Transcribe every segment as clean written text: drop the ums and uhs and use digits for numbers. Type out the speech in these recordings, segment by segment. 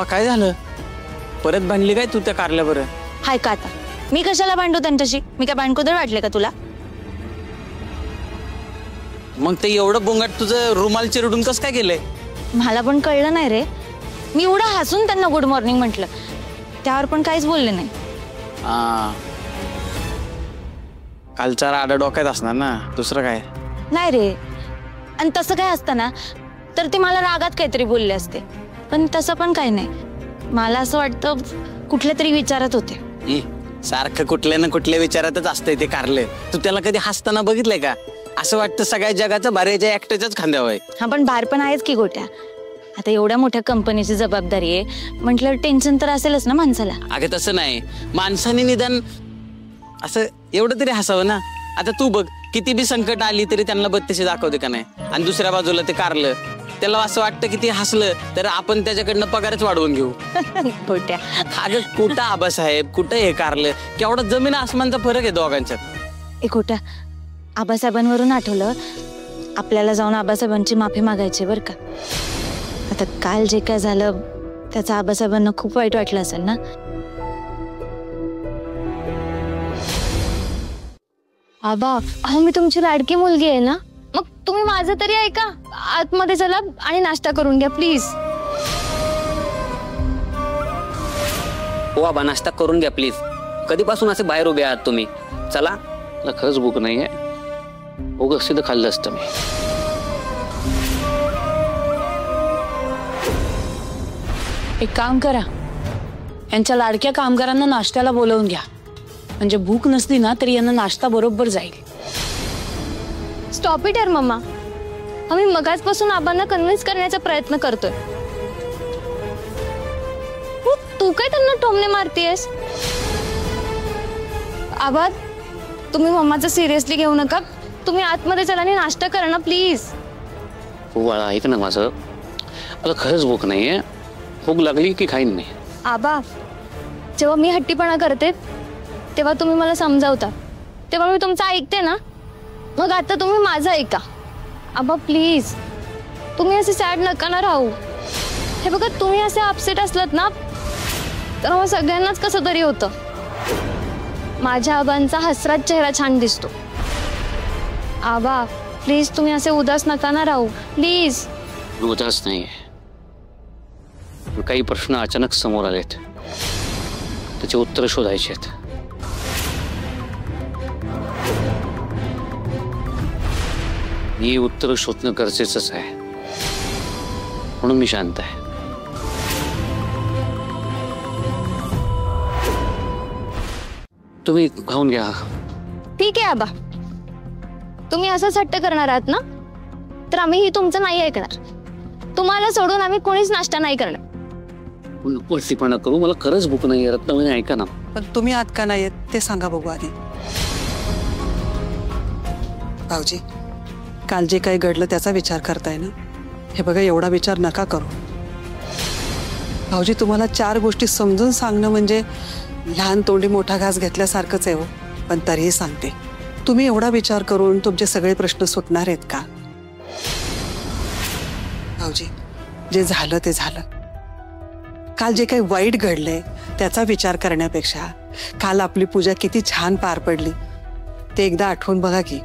काय झालं? परत भांडली काय तू त्या कारल्या बरं? हाय का आता मी कशाला भांडू त्यांच्याशी? मी काय भांडकुदळ वाटले का तुला? मग ते एवढं बोंगाट तुझं रुमाल चिरडून कसं काय केलंय? मला पण कळलं नाही रे. मी एवढं हसून त्यांना गुड मॉर्निंग म्हटलं, त्यावर पण काहीच बोलले नाही. कालचा राडा डोक्यात असणार ना, दुसरं काय नाही रे. आणि तसं काय असतं ना तर ते मला रागात काहीतरी बोलले असते, पण तसं पण काही नाही. मला असं वाटतं कुठल्या तरी विचारात होते. सारखं कुठल्या ना कुठल्या विचारातच असतंय ते कारले. तू त्याला कधी हसताना बघितलंय का? असं वाटतं सगळ्या जगाचं भाऱ्याच्या एकट्याच्याच खांद्यावर आहे. हा पण भार पण आहेच की गोट्या. आता एवढ्या मोठ्या कंपनीची जबाबदारी आहे म्हटलं टेन्शन तर असेलच ना माणसाला. अगं तसं नाही, माणसाने निदान असं एवढं तरी हसावं ना. आता तू बघ, किती बी संकट आली तरी त्यांना बत्तीशी दाखवते का नाही? आणि दुसऱ्या बाजूला ते कारलं, त्याला असं वाटतं की ते हसलं तर आपण त्याच्याकडनं पगारच वाढवून घेऊ. गोट्या अगं कुठं आबासाहेब, कुठं हे कारलं, केवढा जमीन आसमानचा फरक आहे दोघांच्यात. गोट्या, आबासाहेबांवरून आठवलं, आपल्याला जाऊन आबासाहेबांची माफी मागायची बरं का. आता काल जे काय झालं त्याचा आबासाहेबांना खूप वाईट वाटलं असेल ना. आबा, अहो मी तुमची लाडकी मुलगी आहे ना, मग तुम्ही माझं तरी ऐका. आतमध्ये चला आणि नाश्ता करून घ्या प्लीज. हो आबा, नाश्ता करून घ्या प्लीज. कधीपासून असे बाहेर उभे आहात तुम्ही? चला. मला खरंच भूक नाहीये. उगाच सिद्ध खाल्लं असतं मी. एक काम करा, यांच्या लाडक्या कामगारांना नाश्त्याला बोलवून घ्या. म्हणजे भूक नसली ना तरी यांना नाश्ता बरोबर जाईल. स्टॉप इट यार मम्मा. आम्ही मगाचपासून आबांना कन्व्हिन्स करण्याचा प्रयत्न करतोय. तू काय त्यांना टोमणे मारतेस? आबा, तुम्ही मम्माचं सिरियसली घेऊ नका. तुम्ही आतमध्ये चला आणि नाश्ता करा ना प्लीज. हो बाळा, ऐक ना माझं. मला खरंच भूक नाहीये. भूक लागली की खाईन मी. आबा, जेव्हा मी हट्टीपणा करते तेव्हा तुम्ही मला समजावता, तेव्हा मी तुमचं ऐकते ना. मग आता तुम्ही माझं ऐका. आबा प्लीज, तुम्ही असे सॅड नका ना राहू. हे बघा, तुम्ही असे अपसेट असलात ना तर मग सगळ्यांनाच कसं तरी होतं. माझ्या आबांचा हसराच चेहरा छान दिसतो. आबा प्लीज, तुम्ही असे उदास नका ना राहू प्लीज. उदास नाहीये, काही प्रश्न अचानक समोर आलेत, त्याचे उत्तर शोधायचे आहेत. ही उत्तर शोधणं गरजेचंच आहे, म्हणून मी शांत आहे. तुम्ही खाऊन घ्या. ठीक आहे आबा, तुम्ही असंच हट्ट करणार आहात ना तर आम्ही तुमचं नाही ऐकणार. तुम्हाला सोडून आम्ही कोणीच नाश्ता नाही करणार. पट्टीपणा करू, मला खरंच भूक नाही. रत्नावणी ऐका ना. पण तुम्ही आत का नाही येत ते सांगा बघू आधी. भाऊजी, काल जे काही घडलं त्याचा विचार करताय ना? हे बघा, एवढा विचार नका करू. भाऊजी, तुम्हाला 4 गोष्टी समजून सांगणं म्हणजे लहान तोंडी मोठा घास घेतल्यासारखंच आहे हो. पण तरीही सांगते, तुम्ही एवढा विचार करून तुमचे सगळे प्रश्न सुटणार आहेत का? भाऊजी, जे झालं ते झालं. काल जे काही वाईट घडलंय त्याचा विचार करण्यापेक्षा काल आपली पूजा किती छान पार पडली ते एकदा आठवून बघा की.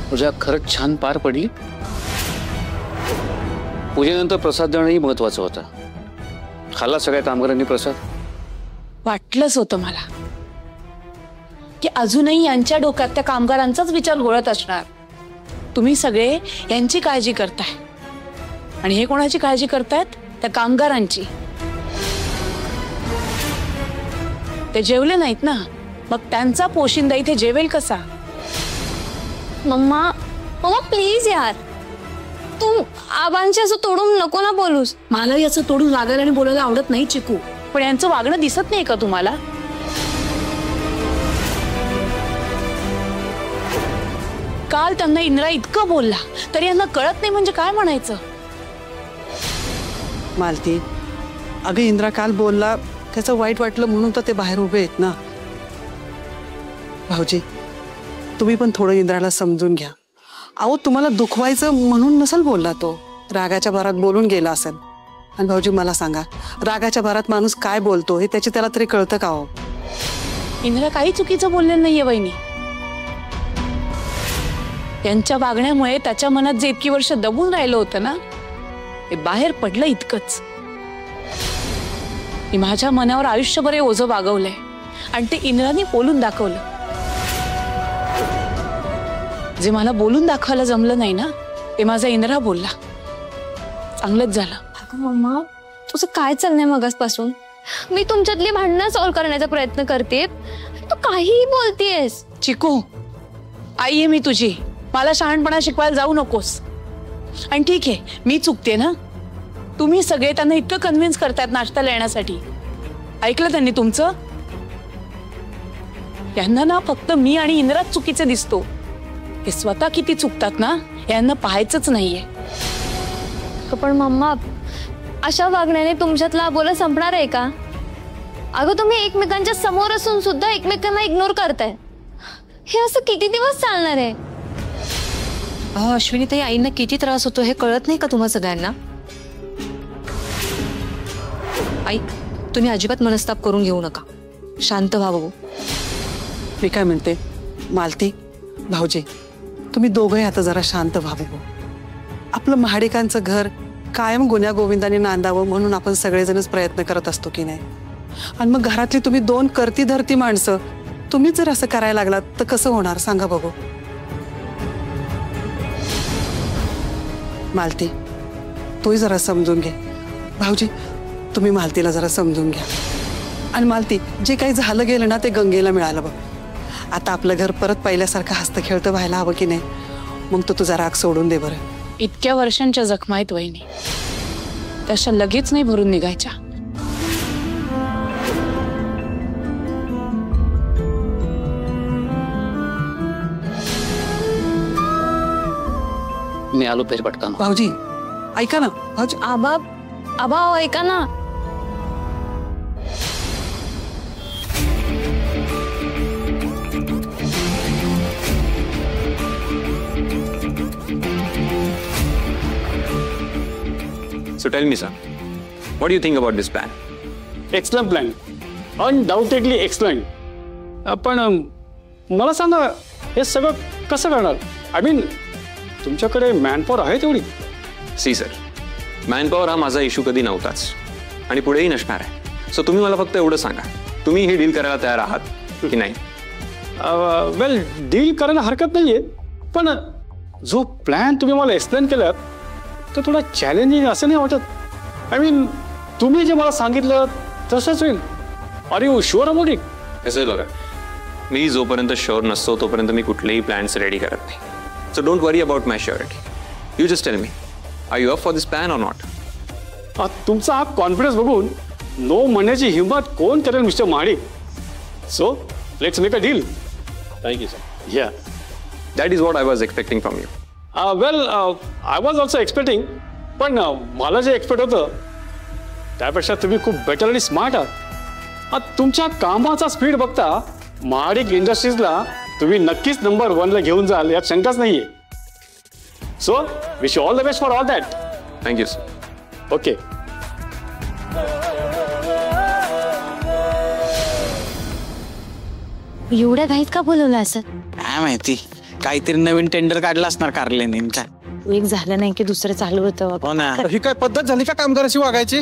पूजा खरंच छान पार पडली. पूजेनंतर प्रसाद देणंही महत्वाचं होतं. खाल्ला सगळ्या कामगारांनी प्रसाद? वाटलंच होतं मला की अजूनही यांच्या डोक्यात त्या कामगारांचाच विचार घोळत असणार. तुम्ही सगळे यांची काळजी करताय आणि हे कोणाची काळजी करतायत? त्या कामगारांची. ते जेवले नाहीत ना, मग त्यांचा पोशिंदा इथे जेवेल कसा? मम्मा मम्मा प्लीज यार, तू आबांची असं तोडून नको ना बोलूस. मला याचं तोडून वागायला आणि बोलायला आवडत नाही चिकू, पण यांचं वागणं दिसत नाही का तुम्हाला? काल त्यांना इंद्रा इतकं बोलला तरी यांना कळत नाही म्हणजे काय म्हणायचं? मालती, अगं इंद्रा काल बोलला, त्याचं वाईट वाटलं म्हणून तर ते बाहेर उभे आहेत ना. भाऊजी, तुम्ही पण थोडं इंद्राला समजून घ्या. अहो, तुम्हाला दुखवायचं म्हणून नसेल बोलला तो. रागाच्या भरात बोलून गेला असेल. आणि भाऊजी मला सांगा, रागाच्या भरात माणूस काय बोलतो हे त्याची त्याला तरी कळतं का हो? इंदिरा काही चुकीचं बोललेलं नाहीये वहिनी. त्यांच्या वागण्यामुळे त्याच्या मनात जे इतकी वर्ष दबून राहिलं होतं ना, हे बाहेर पडलं इतकंच. मी माझ्या मनावर आयुष्यभर हे ओझं वागवलंय आणि ते इंद्राने बोलून दाखवलं. जे मला बोलून दाखवायला जमलं नाही ना, ते माझा इंद्रा बोलला. चांगलंच झालं. अगं मम्मा, तुझं काय चाललंय मगासपासून? मी तुमच्यातली भांडणं सॉल्व्ह करण्याचा प्रयत्न करते, तू काहीही बोलतेस. चिकू, आई आहे मी तुझी, मला शहाणपणा शिकवायला जाऊ नकोस. आणि ठीक आहे, मी चुकते ना. तुम्ही सगळे त्यांना इतकं कन्व्हिन्स करतायत नाश्त्याला येण्यासाठी. ऐकलं त्यांनी तुमचं? यांना ना फक्त मी आणि इंद्राच चुकीचे दिसतो. हे स्वतः किती चुकतात ना, यांना पाहायचंच नाहीये. पण मम्मा, अशा वागण्याने तुमच्यातला बोला संपणार आहे का? अगं तुम्ही एकमेकांच्या समोर असून सुद्धा एकमेकांना इग्नोर करताय. हे असं किती दिवस चालणार आहे? अश्विनी ताई, आईंना किती त्रास होतो हे कळत नाही का तुम्हा सगळ्यांना? आई, तुम्ही अजिबात मनस्ताप करून घेऊ नका, शांत व्हा बघू. मी काय म्हणते, मालती, भाऊजी, तुम्ही दोघंही आता जरा शांत व्हा बघू. आपलं महाडिकांचं घर कायम गुन्ह्या गोविंदाने नांदावं म्हणून आपण सगळेजणच प्रयत्न करत असतो की नाही? आणि मग घरातली तुम्ही दोन करती धरती माणसं, तुम्हीच जर असं करायला लागलात तर कसं होणार सांगा बघू. मालती, तोही जरा समजून घे. भाऊजी, तुम्ही मालतीला जरा समजून घ्या. आणि मालती, जे काही झालं गेलं ना ते गंगेला मिळालं बघ. आता आपलं घर परत पहिल्यासारखं हसतं खेळतं व्हायला हवं की नाही? मग तो तुझा राग सोडून दे बरं. इतक्या वर्षांच्या जखमा आहेत वहिनी, तशा लगेच नाही भरून निघायच्या. मी आलो पेर पटकन. भाऊजी ऐका ना. भाऊजी, आबा, आबा ऐका ना. So tell me, sir, what do you think about this plan? Excellent plan. Undoubtedly excellent. पण मला सांगा, हे सगळं कसं करणार? आय मीन, तुमच्याकडे मॅनपॉवर आहे तेवढी? सी सर, मॅनपॉवर हा माझा इश्यू कधी नव्हताच आणि पुढेही नसणार आहे. सो तुम्ही मला फक्त एवढं सांगा, तुम्ही ही डील करायला तयार आहात की नाही? वेल, डील करायला हरकत नाहीये, पण जो प्लॅन तुम्ही मला एक्सप्लेन केलात तो थोडा चॅलेंजिंग असं नाही वाटत? आय मीन, तुम्ही जे मला सांगितलं तसंच होईल. Are you sure about it? कसं आहे बघा, मी जोपर्यंत शुअर नसतो तोपर्यंत मी कुठलेही प्लॅन्स रेडी करत नाही. So don't worry about my surety. You just tell me, are you up for this plan or not? तुमचा हा कॉन्फिडन्स बघून नो म्हणण्याची हिंमत कोण करेल mister Mahadik. So let's make a deal. Thank you sir. Yeah, that is what I was expecting from you. Well, I was also expecting, पण मला जे एक्सपेक्ट होतं त्यापेक्षा तुम्ही खूप बेटर आणि स्मार्ट आहात. तुमच्या कामाचा स्पीड बघता महाडिक इंडस्ट्रीजला तुम्ही नक्कीच नंबर 1ला घेऊन जाल यात शंकाच नाहीये. So wish you all the best for all that. Thank you sir. Okay. एवढ्या घाईत का बोलवलं असं? काय माहिती, काहीतरी नवीन टेंडर काढला असणार कारलेने. एक झालं नाही की दुसरं चालू होतं. हो ना. ही काय पद्धत झाली का कामगाराची वागायची?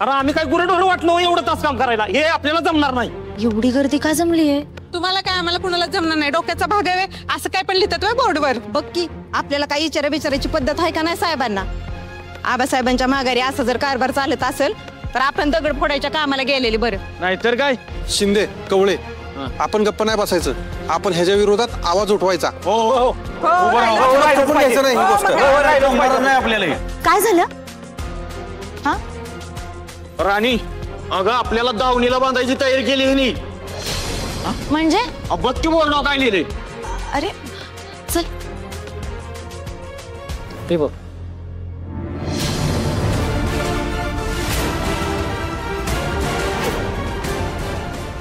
अरे आम्ही काय गुरेढोर वाटलो एवढं तास काम करायला? हे आपल्याला जमणार नाही. एवढी गर्दी का जमलीये? तुम्हाला काय, आम्हाला कुणाला जमणार नाही. डोक्याचा भाग आहे असं काय पण लिहितात बोर्डवर. बघ की, आपल्याला काही विचारायची पद्धत आहे का नाही साहेबांना? आबासाहेबांच्या माघारी असं जर कारभार चालत असेल तर आपण दगड फोडायच्या कामाला गेलेली बरं. नाहीतर काय? शिंदे, कवळे, आपण गप्प नाही बसायचं. आपण ह्याच्या विरोधात आवाज उठवायचा. हो हो हो. घ्यायचं नाही ही गोष्ट. आपल्याला काय झालं? हा, राणी, अगं आपल्याला दावणीला बांधायची तयारी केली नाही. म्हणजे? बक्की बोलणं काय लिहिले? अरे चल. हे बघ,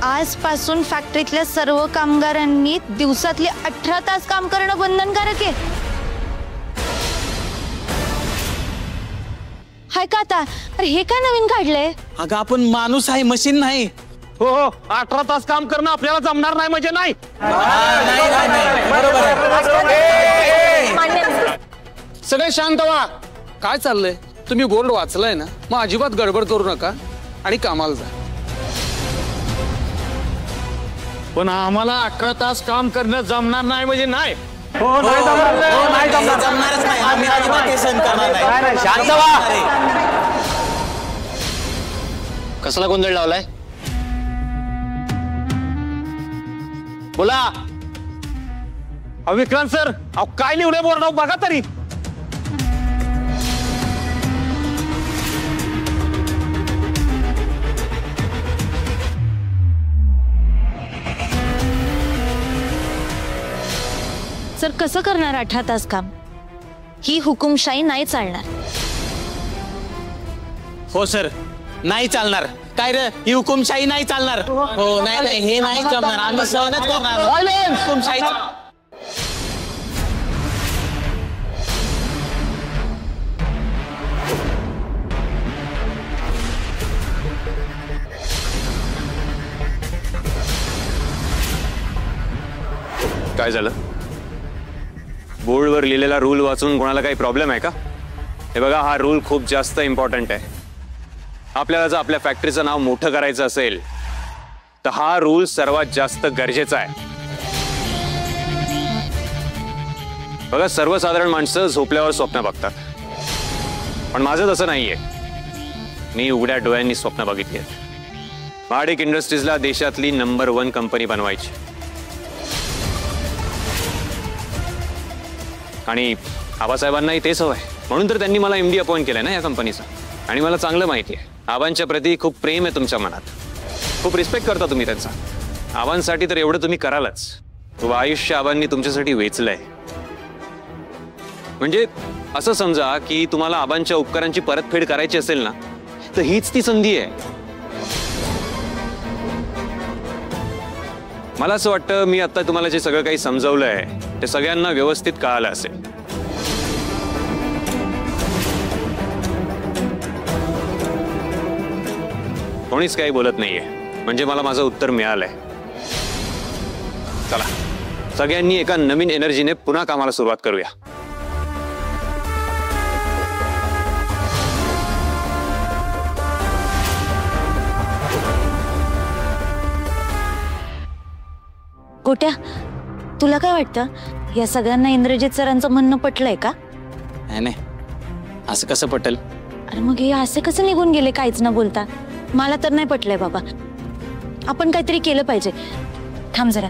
आजपासून फॅक्टरीतल्या सर्व कामगारांनी दिवसातले 18 तास काम करणं बंधनकारक आहे. हाय का आता? अरे हे काय नवीन काढलंय? अगं आपण माणूस आहे, मशीन नाही. हो हो 18 तास काम करणं आपल्याला जमणार नाही म्हणजे नाही. सगळे शांत व्हा. काय चाललंय? तुम्ही बोर्ड वाचलाय ना, मग अजिबात गडबड करू नका आणि कामाला जा. पण आम्हाला 18 तास काम करणं जमणार नाही म्हणजे नाही. जमणारच नाही. आम्ही अजिबात हे सहन करणार नाही. शांत व्हा. कसला गोंधळ लावलाय? बोला. विक्रांत सर, काय लिहिलंय बोर्डावर बघा तरी. सर कसं करणार 18 तास काम? ही हुकुमशाही नाही चालणार. हो सर, नाही चालणार. काय रे, ही हुकुमशाही नाही चालणार. हो नाही नाही, हे नाही जमणार. आम्ही सहनच करणार हुकुमशाही. काय झालं? बोर्डवर लिहिलेला रूल वाचून कोणाला काही प्रॉब्लेम आहे का? हे बघा, हा रूल खूप जास्त इम्पॉर्टंट आहे. आपल्याला जर आपल्या फॅक्टरीचं नाव मोठं करायचं असेल तर हा रूल सर्वात जास्त गरजेचा आहे. बघा, सर्वसाधारण माणसं झोपल्यावर स्वप्न बघतात, पण माझं तसं नाहीये. मी उघड्या डोळ्यांनी स्वप्न बघितली आहेत. महाडिक इंडस्ट्रीजला देशातली नंबर 1 कंपनी बनवायची. आणि आबासाहेबांनाही तेच हवंय, म्हणून तर त्यांनी मला MD अपॉइंट केलंय ना या कंपनीचं. आणि मला चांगलं माहिती आहे, आबांच्या प्रती खूप प्रेम आहे तुमच्या मनात, खूप रिस्पेक्ट करता तुम्ही त्यांचा. आबांसाठी तर एवढं तुम्ही करालच. आयुष्य आबांनी तुमच्यासाठी वेचलंय. म्हणजे असं समजा की तुम्हाला आबांच्या उपकारांची परतफेड करायची असेल ना, तर हीच ती संधी आहे. मला असं वाटतं मी आता तुम्हाला जे सगळं काही समजवलंय ते सगळ्यांना व्यवस्थित कळालं असेल. कोणीच काही बोलत नाहीये, म्हणजे मला माझं उत्तर मिळालंय. चला, सगळ्यांनी एका नवीन एनर्जीने पुन्हा कामाला सुरुवात करूया. गोट्या, तुला काय वाटतं, या सगळ्यांना इंद्रजित सरांचं म्हणणं पटलंय का? नाही, असं कसं पटेल? अरे मग हे असे कसं निघून गेले काहीच न बोलता? मला तर नाही पटलंय बाबा. आपण काहीतरी केलं पाहिजे. थांब जरा,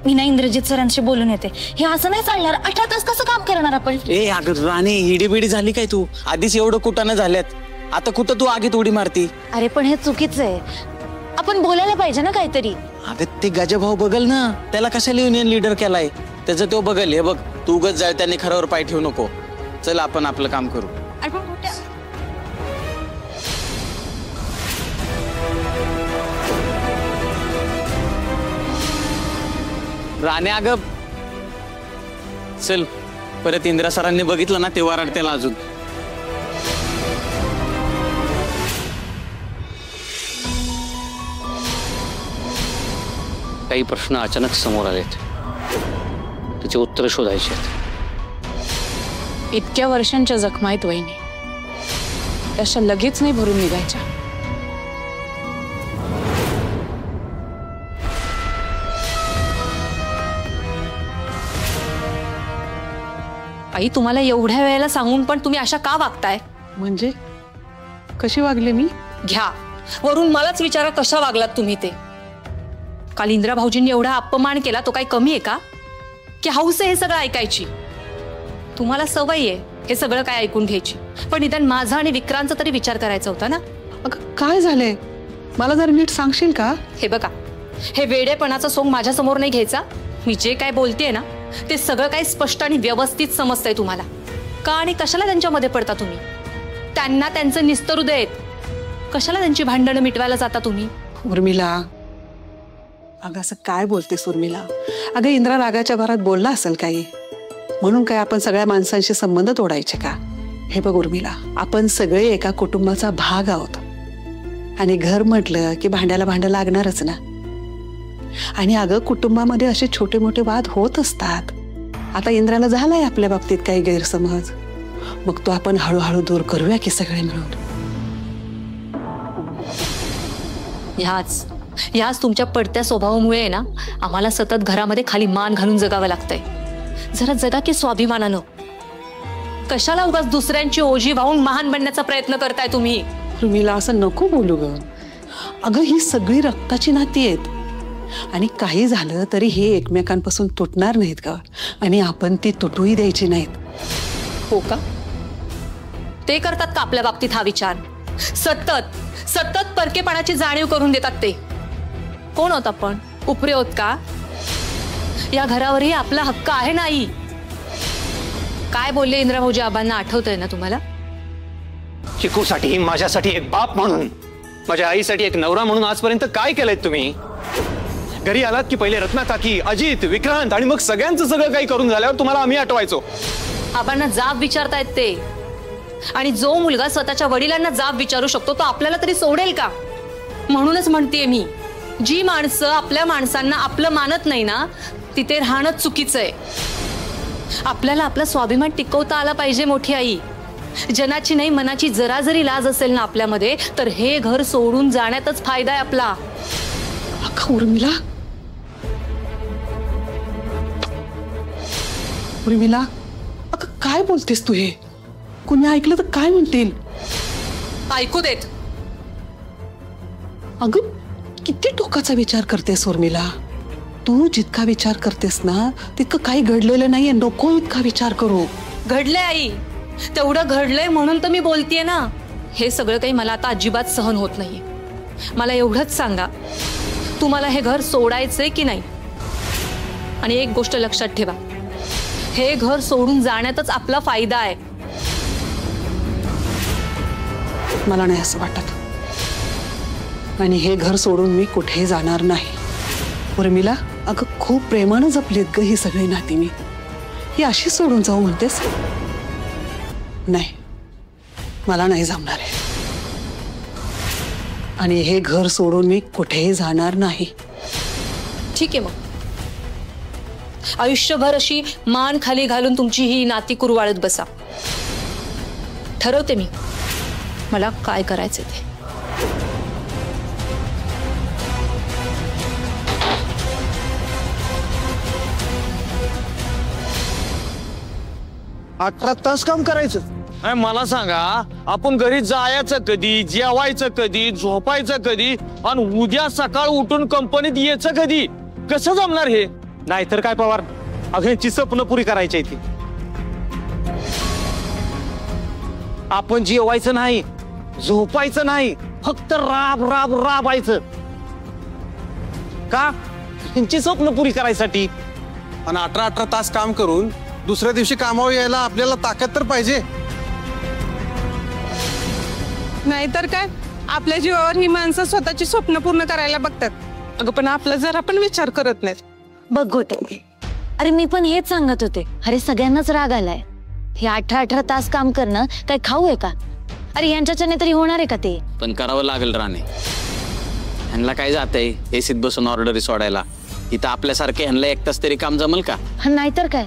मी ना इंद्रजित सरांशी बोलून येते. हे असं नाही चालणार. 18 तास कसं काम करणार आपण? ए अगं राणी, हिडीबिडी झाली काय तू? आधीच एवढं कुटाणं झाल्यात, आता कुठं तू आगीत उडी मारती? अरे पण हे चुकीचं आहे. आपण बोलायला पाहिजे ना काहीतरी. अगं ते गजाभाऊ बघल ना, त्याला कशाला युनियन लीडर केलाय, त्याचं तो बघल. हे बघ, तू उगाच जळत्याने खरावर पाय ठेवू नको. चल आपण आपलं काम करू. राणे अगं चल, परत इंदिरा सरांनी बघितलं ना ते वरडतेला अजून. काही प्रश्न अचानक समोर आलेत, त्याचे उत्तर शोधायचे आहेत. इतक्या वर्षांच्या जखमा आहेत वहिनी, तशा लगेच नाही भरून निघायच्या. आई, तुम्हाला एवढ्या वेळेला सांगून पण तुम्ही अशा का वागताय? म्हणजे कशी वागले मी? घ्या, वरून मलाच विचारा कशा वागलात तुम्ही ते. काल इंदिरा भाऊजींनी एवढा अपमान केला, तो काही कमी आहे का? की हौस आहे हे सगळं ऐकायची? तुम्हाला सवय आहे हे सगळं काय ऐकून घ्यायची, पण निदान माझा आणि विक्रांतचा तरी विचार करायचा होता ना. काय झालंय, मला जर नीट सांगशील का? हे बघा, हे वेडेपणाचा सोंग माझ्या समोर नाही घ्यायचा. मी जे काय बोलतेय ना ते सगळं काही स्पष्ट आणि व्यवस्थित समजतंय तुम्हाला. का आणि कशाला त्यांच्यामध्ये पडता तुम्ही? त्यांना त्यांचं निस्तहृदय आहेत, कशाला त्यांची भांडणं मिटवायला जाता तुम्ही? उर्मिला, अगं असं काय बोलतेस उर्मिला? अगं इंद्रा रागाच्या भरात बोलला असेल काही, म्हणून काय आपण सगळ्या माणसांशी संबंध तोडायचे का? हे बघ उर्मिला, आपण सगळे एका कुटुंबाचा भाग आहोत आणि घर म्हटलं की भांड्याला भांडं लागणारच ना. आणि अगं कुटुंबामध्ये असे छोटे मोठे वाद होत असतात. आता इंद्राला झालाय आपल्या बाबतीत काही गैरसमज, मग तो आपण हळूहळू दूर करूया की सगळे मिळून. ह्याच तुमच्या पडत्या स्वभावामुळे ना आम्हाला सतत घरामध्ये खाली मान घालून जगावं लागतंय. जरा जगा की स्वाभिमानानं. कशाला उगाच दुसऱ्यांची ओझी वाहून महान बनण्याचा प्रयत्न करताय तुम्ही? उर्मिला, असं नको बोलू ग. अगं ही सगळी रक्ताची नाती आहेत आणि काही झालं तरी हे एकमेकांपासून तुटणार नाहीत का? आणि आपण ती तुटूही द्यायची नाहीत. हो का? ते करतात का आपल्या बाबतीत हा विचार? सतत सतत परकेपणाची जाणीव करून देतात ते. कोण होत आपण? उपरे होत का? या घरावरही आपला हक्क आहे नाही. काय बोलले इंद्रा भाऊजी आबांना आठवतंय ना तुम्हाला? चिकूसाठी, माझ्यासाठी एक बाप म्हणून, माझ्या आईसाठी एक नवरा म्हणून आजपर्यंत काय केलंय तुम्ही? घरी आलात की पहिले रत्ना काकी, अजित, विक्रांत आणि मग सगळ्यांचं सगळं काही करून झाल्यावर तुम्हाला आम्ही आठवायचो. आबांना जाब विचारतायत ते. आणि जो मुलगा स्वतःच्या वडिलांना जाब विचारू शकतो तो आपल्याला तरी सोडेल का? म्हणूनच म्हणतेय मी, जी माणसं आपल्या माणसांना आपलं मानत नाही ना तिथे राहणं चुकीचं आहे. आपल्याला आपला स्वाभिमान टिकवता आला पाहिजे. मोठी आई, जनाची नाही मनाची जरा जरी लाज असेल ना आपल्यामध्ये तर हे घर सोडून जाण्यातच फायदा आहे आपला. उर्मिला, उर्मिला, अगं काय बोलतेस तू? हे कुणी ऐकलं तर काय म्हणतील? ऐकू देत. अगं किती टोकाचा विचार करतेस उर्मिला. तू जितका विचार करतेस ना तितकं काही घडलेलं नाहीये. नको इतका विचार करू. घडलंय आई, तेवढं घडलंय म्हणून तर मी बोलतेय ना. हे सगळं काही मला आता अजिबात सहन होत नाहीये. मला एवढंच सांगा, तुम्हाला हे घर सोडायचंय की नाही? आणि एक गोष्ट लक्षात ठेवा, हे घर सोडून जाण्यातच आपला फायदा आहे. मला नाही असं वाटत. आणि हे घर सोडून मी कुठेही जाणार नाही. उर्मिला, अगं खूप प्रेमानं जपलीत ग ही सगळी नाती. मी ही अशी सोडून जाऊ म्हणतेस? नाही, मला नाही जमणार आहे. आणि हे घर सोडून मी कुठेही जाणार नाही. ठीक आहे, मग आयुष्यभर अशी मान खाली घालून तुमची ही नाती कुरवाळत बसा. ठरवते मी मला काय करायचं ते. अठरा तास काम करायचं? मला सांगा, आपण घरी जायचं कधी, जेवायचं कधी, झोपायचं कधी आणि उद्या सकाळ उठून कंपनीत यायचं कधी? कसं जमणार हे? नाहीतर काय पवार, अगेची स्वप्न पुरी करायची ती. आपण जेवायचं नाही, झोपायचं नाही, फक्त राब राब राबायचं. का? त्यांची स्वप्न पुरी करायसाठी. आणि 18 तास काम करून दुसऱ्या दिवशी कामावर यायला आपल्याला ताकद तर पाहिजे. नाहीतर काय, आपल्या जीवावर ही माणसं स्वतःची स्वप्न पूर्ण करायला बघतात. अगं पण आपला जरा पण विचार करत नाहीत. बघ होते, अरे मी पण हेच सांगत होते. अरे सगळ्यांनाच राग आलाय. हे 18 तास काम करणं काय खाऊ आहे का? अरे यांच्याच्याने तरी होणार आहे का ते? पण करावं लागेल राणे. ह्यांना काय जातंय एसीत बसून ऑर्डरी सोडायला? इथं आपल्यासारखे ह्यांना 1 तास तरी काम जमल का? नाहीतर काय.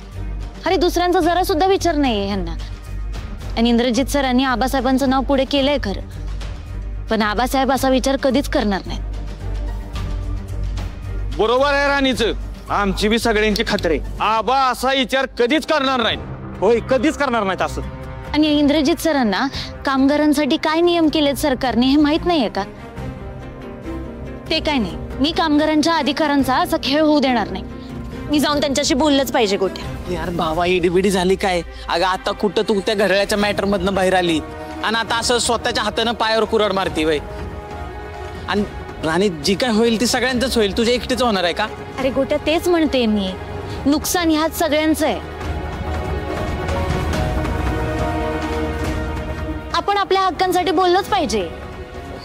अरे दुसऱ्यांचा जरा सुद्धा विचार नाहीये ह्यांना. आणि इंद्रजित सरांनी आबासाहेबांचं नाव पुढे केलंय खरं, पण आबासाहेब असा विचार कधीच करणार नाही. बरोबर आहे राणीचं. आमची बी सगळ्यांची खात्री. आबा असा विचार कधीच करणार नाही. होय, कधीच करणार नाहीत असं. आणि इंद्रजित सरांना कामगारांसाठी काय नियम केलेत सरकारने हे माहित नाहीये का? ते काय नाही, मी कामगारांच्या अधिकारांचा असा खेळ होऊ देणार नाही. मी जाऊन त्यांच्याशी बोललंच पाहिजे. गोट्या यार भावा, इडीबिडी झाली काय? अगं आता कुठं तू त्या घड्याळ्याच्या मॅटर मधनं बाहेर आली आणि आता असं स्वतःच्या हातानं पायावर कुऱ्हाड मारती वय. आणि राणी, जी काय होईल ती सगळ्यांचंच होईल, तुझ्या एकटीच होणार आहे का? अरे गोट्या, तेच म्हणते मी, नुकसान ह्याच सगळ्यांचं आहे. आपण आपल्या हक्कांसाठी बोललंच पाहिजे.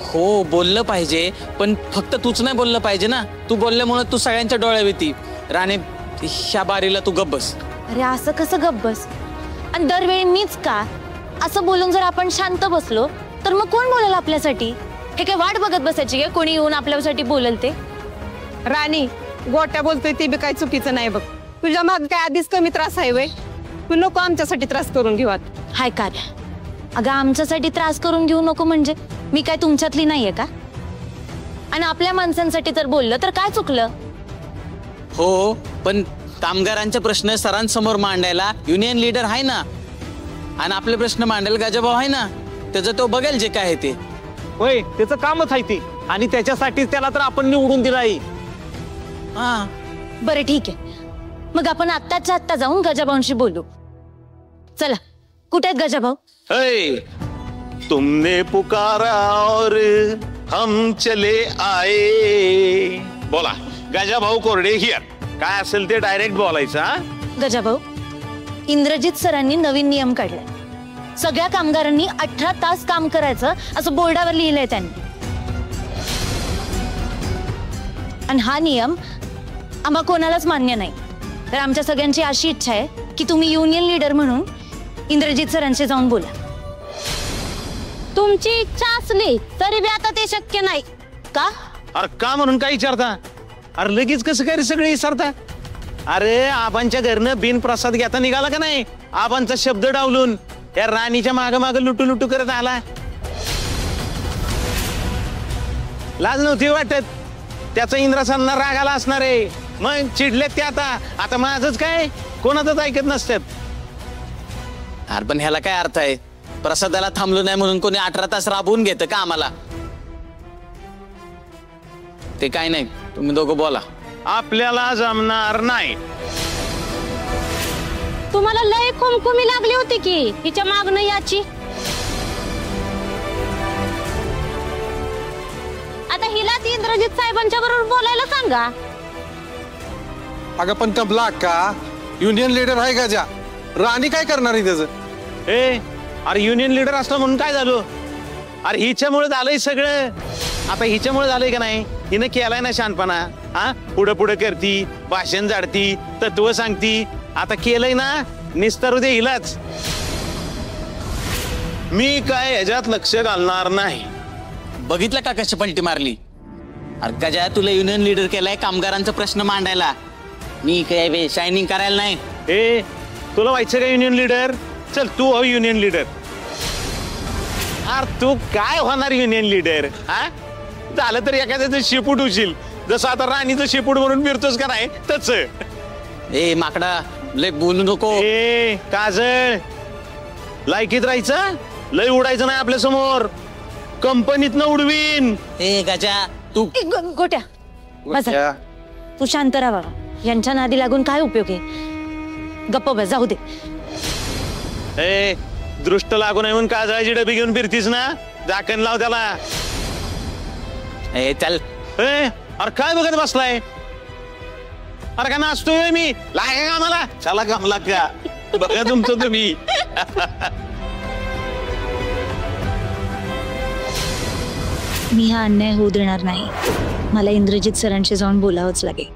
हो, बोललं पाहिजे, पण फक्त तूच नाही बोललं पाहिजे ना. तू बोलल्यामुळे तू सगळ्यांच्या डोळ्यात येती. राणे, ह्या बारीला तू गप्प बस. अरे असं कसं गप्प बस? आणि दरवेळी मीच का? असं बोलून जर आपण शांत बसलो तर मग कोण बोलेल आपल्यासाठी? हे काय वाट बघत बसायची काय कोणी येऊन आपल्यासाठी बोलेल ते? राणी, गोट्या बोलतोय ते बी काय चुकीचं नाही बघ. तुझ्या माग काय आधीच कमी त्रास आहे वय? तू नको आमच्यासाठी त्रास करून घेऊ आता. हाय कार्या, अगं आमच्यासाठी त्रास करून घेऊ नको म्हणजे मी काय तुमच्यातली नाहीये का? आणि आपल्या माणसांसाठी जर बोललं तर काय चुकलं? हो, पण कामगारांचे प्रश्न सरांसमोर मांडायला युनियन लीडर आहे ना, आणि आपले प्रश्न मांडायला गजाभाऊ आहे ना. त्याचं तो बघेल जे काय आहे ते. होय, त्याचं कामच आहे ते, आणि त्याच्यासाठीच त्याला तर आपण निवडून दिलाय. हा, बरं ठीक आहे, मग आपण आत्ताच्या आत्ता जाऊन गजाभाऊंशी बोलू. चला, कुठे आहेत गजाभाऊ? तुमने पुकारा और हम चले आए. बोला गजाभाऊ कोरडे हियर. काय असेल ते डायरेक्ट बोलायचं. गजाभाऊ, इंद्रजित सरांनी नवीन नियम काढलाय. सगळ्या कामगारांनी 18 तास काम करायचं असं बोर्डावर लिहिलंय त्यांनी. आणि हा नियम आम्हा कोणालाच मान्य नाही. तर आमच्या सगळ्यांची अशी इच्छा आहे की तुम्ही युनियन लीडर म्हणून इंद्रजित सरांशी जाऊन बोला. तुमची इच्छा असली तरी बी आता ते शक्य नाही. का? अरे का म्हणून काय विचारता? अरे लगेच कसं काय रे सगळे विचारता? अरे आबांच्या घरनं बिनप्रसाद घेता निघाला का नाही? आबांचा शब्द डावलून या राणीच्या माग माग लुटू लुटू करत आला. लाज नव्हती वाटत? त्याचा इंद्रसांना राग आला असणार आहे, मग चिडलेत ते. आता माझंच काय, कोणाचंच ऐकत नसतात. अरे पण ह्याला काय अर्थ आहे? प्रसादाला थांबलो नाही म्हणून कोणी 18 तास राबवून घेतं का आम्हाला? ते काय नाही, तुम्ही दोघं बोला. आपल्याला जमणार नाही. तुम्हाला लय खुमखुमी लागली होती की हिच्या मागणं याची. आता हिलाच इंद्रजित साहेबांच्या बरोबर बोलायला सांगा. अगं पण कमला अक्का, युनियन लीडर आहे गजा, राणी काय करणार आहे त्याचं? अरे युनियन लीडर असलं म्हणून काय झालं? अरे हिच्यामुळे झालंय सगळं. आता हिच्यामुळे झालंय का नाही? हिनं केलाय ना शहाणपणा. हा, पुढं पुढं करती, भाषण जाडती, तत्व सांगती. आता केलंय ना, निस्तारू दे हिलाच. मी काय ह्याच्यात लक्ष घालणार नाही. बघितलं का कशी पलटी मारली? अरे गजा, तुला युनियन लीडर केलाय कामगारांचा प्रश्न मांडायला. मी काय शायनिंग करायला नाही. तुला व्हायचं का युनियन लीडर? चल तू हो युनियन लीडर. अरे तू काय होणार युनियन लीडर? हा, झालं तर एखाद्याचं शेपूट होशील, जसं आता राणीचं शेपूट म्हणून फिरतोस का नाही तस. माकडा, लय बोलू नको. काजळ, लायकीत राहायचं, लय उडायचं नाही आपल्या समोर. कंपनीतनं उडवीन. गजा तू गोट्या बसा. तू शांत राहा बाबा. यांच्या नादी लागून काय उपयोग आहे? गप्प बस, जाऊ दे. दृष्ट लागू नये म्हणून काजळाची डबी घेऊन फिरतीस ना, झाकण लाव त्याला. चल. अरे काय बघत बसलाय? अरे का नाचतोय मी? लागे का मला? चला कामला का बघा तुमचं तुम्ही. मी हा अन्याय होऊ देणार नाही. मला इंद्रजित सरांशी जाऊन बोलावंच लागेल.